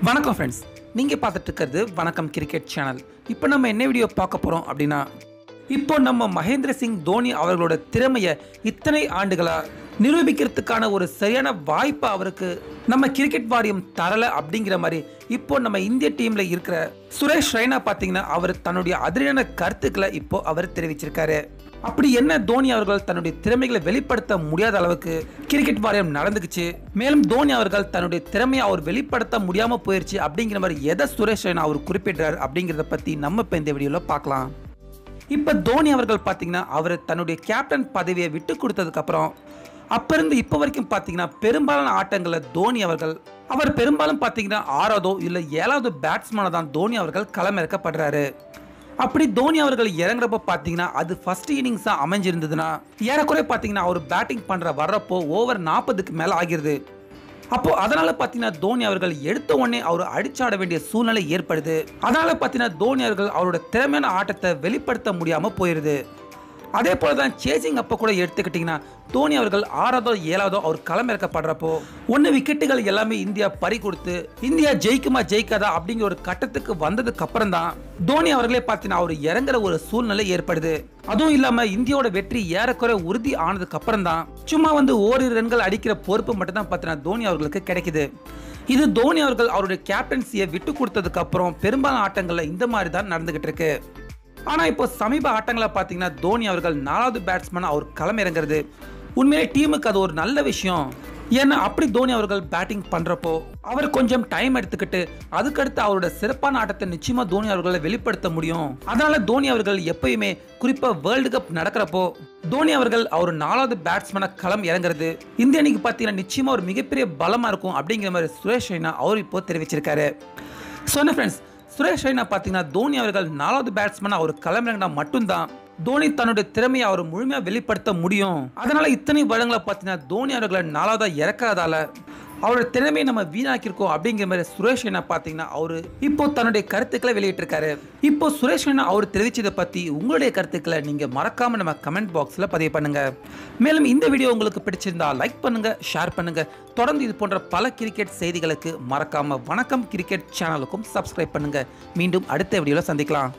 வணக்கம் ஃப்ரெண்ட்ஸ், நீங்கள் பார்த்துட்டு இருக்கிறது வணக்கம் கிரிக்கெட் சேனல். இப்போ நம்ம என்ன வீடியோ பார்க்க போகிறோம் அப்படின்னா, இப்போ நம்ம மகேந்திர சிங் தோனி அவர்களோட திறமையை இத்தனை ஆண்டுகளாக நிரூபிக்கிறதுக்கான ஒரு சரியான வாய்ப்பை அவருக்கு நம்ம கிரிக்கெட் வாரியம் தரலை அப்படிங்கிற மாதிரி இப்போ நம்ம இந்திய டீமில் இருக்கிற சுரேஷ் ரெய்னா பார்த்தீங்கன்னா அவர் தன்னுடைய அதிரடியான கருத்துக்களை இப்போ அவர் தெரிவிச்சிருக்காரு. அப்படி என்ன தோனி அவர்கள் தன்னுடைய திறமைகளை வெளிப்படுத்த முடியாத அளவுக்கு கிரிக்கெட் வாரியம் நடந்துக்குச்சு, மேலும் தோனி அவர்கள் தன்னுடைய திறமையை அவர் வெளிப்படுத்த முடியாம போயிருச்சு அப்படிங்கிற மாதிரி எதை சுரேஷ் ரெய்னா அவர் குறிப்பிட்டார் அப்படிங்கிறத பத்தி நம்ம இப்போ இந்த வீடியோல பார்க்கலாம். இப்ப தோனி அவர்கள் பாத்தீங்கன்னா அவர் தன்னுடைய கேப்டன் பதவியை விட்டு கொடுத்ததுக்கு அப்புறம் அப்ப இருந்து இப்ப வரைக்கும் பாத்தீங்கன்னா பெரும்பாலான ஆட்டங்கள்ல தோனி அவர் பெரும்பாலும் பாத்தீங்கன்னா 6வதோ இல்ல 7வது பேட்ஸ்மேனா தான் தோனி அவர்கள் களமிறக்கப்படுறாரு. அப்படி தோனி அவர்கள் இறங்குறப்ப பாத்தீங்கன்னா அது ஃபர்ஸ்ட் இன்னிங்ஸா அமைஞ்சிருந்ததுன்னா ஏறக்குறைய பாத்தீங்கன்னா அவர் பேட்டிங் வர்றப்போ ஓவர் 40க்கு மேல ஆகிருது. அப்போ அதனால பாத்தீங்கன்னா தோனி அவர்கள் எடுத்த உடனே அவர் அடிச்சாட வேண்டிய சூழ்நிலை ஏற்படுது. அதனால பாத்தீங்கன்னா தோனி அவர்கள் அவரோட திறமையான ஆட்டத்தை வெளிப்படுத்த முடியாம போயிருது. அதே போலதான் சேசிங் அப்ப கூட எடுத்துக்கிட்டீங்கன்னா தோனி அவர்கள் 6வதோ 7வதோ அவர் களமிறக்கப்படுறப்போ 1 விக்கெட்டுகள் எல்லாமே இந்தியா பறி கொடுத்து இந்தியா ஜெயிக்குமா ஜெயிக்காதா அப்படிங்கிற ஒரு கட்டத்துக்கு வந்ததுக்கு அப்புறம் தான் தோனி அவர்களே பார்த்தீங்கன்னா அவர் இறங்குற ஒரு சூழ்நிலை ஏற்படுது. அதுவும் இல்லாம இந்தியாவோட வெற்றி ஏறக்குறை உறுதி ஆனதுக்கு அப்புறம் தான் சும்மா ஓரிரு ரன்கள் அடிக்கிற பொறுப்பு மட்டும் தான் பார்த்தீங்கன்னா தோனி அவர்களுக்கு கிடைக்குது. இது தோனி அவர்கள் அவருடைய கேப்டன்சியை விட்டு கொடுத்ததுக்கு அப்புறம் பெரும்பாலான ஆட்டங்கள்ல இந்த மாதிரி தான் நடந்துகிட்டு இருக்கு. ஆனா இப்போ சமீப ஆட்டங்களை பார்த்தீங்கன்னா தோனி அவர்கள் 4வது பேட்ஸ்மேனா அவர் களமிறங்குறது உண்மையிலே டீமுக்கு அது ஒரு நல்ல விஷயம். ஏன்னா அப்படி தோனி அவர்கள் பேட்டிங் பண்றப்போ அவர் கொஞ்சம் டைம் எடுத்துக்கிட்டு அதுக்கடுத்து அவரோட சிறப்பான ஆட்டத்தை நிச்சயமா தோனி அவர்களை வெளிப்படுத்த முடியும். அதனால தோனி அவர்கள் எப்பயுமே குறிப்பா வேர்ல்டு கப் நடக்கிறப்போ தோனி அவர்கள் அவர் 4வது பேட்ஸ்மேனா களம் இறங்குறது இந்திய அணிக்கு பார்த்தீங்கன்னா நிச்சயமா ஒரு மிகப்பெரிய பலமா இருக்கும் அப்படிங்கிற மாதிரி சுரேஷ் ரெய்னா அவர் இப்போ தெரிவிச்சிருக்காரு. சொன்ன ஃப்ரெண்ட்ஸ், சுரேஷ் ரெய்னா பார்த்தீங்கன்னா தோனி அவர்கள் 4வது பேட்ஸ்மேனா அவர் களமிறங்கினா மட்டும்தான் தோனி தன்னுடைய திறமையை அவர் முழுமையா வெளிப்படுத்த முடியும். அதனால இத்தனை வருடங்களை பார்த்தீங்கன்னா தோனி அவர்களை 4வதா இறக்காதால அவரோட திறமையை நம்ம வீணாக்கிருக்கோம் அப்படிங்கிற மாதிரி சுரேஷ் ரெய்னா பார்த்தீங்கன்னா அவரு இப்போ தன்னுடைய கருத்துக்களை வெளியிட்டிருக்காரு. இப்போ சுரேஷ் ரெய்னா அவர் தெரிவிச்சதை பத்தி உங்களுடைய கருத்துக்களை நீங்க மறக்காம நம்ம கமெண்ட் பாக்ஸ்ல பதிவு பண்ணுங்க. மேலும் இந்த வீடியோ உங்களுக்கு பிடிச்சிருந்தா லைக் பண்ணுங்க, ஷேர் பண்ணுங்க. தொடர்ந்து இது போன்ற பல கிரிக்கெட் செய்திகளுக்கு மறக்காம வணக்கம் கிரிக்கெட் சேனலுக்கும் சப்ஸ்கிரைப் பண்ணுங்க. மீண்டும் அடுத்த வீடியோல சந்திக்கலாம்.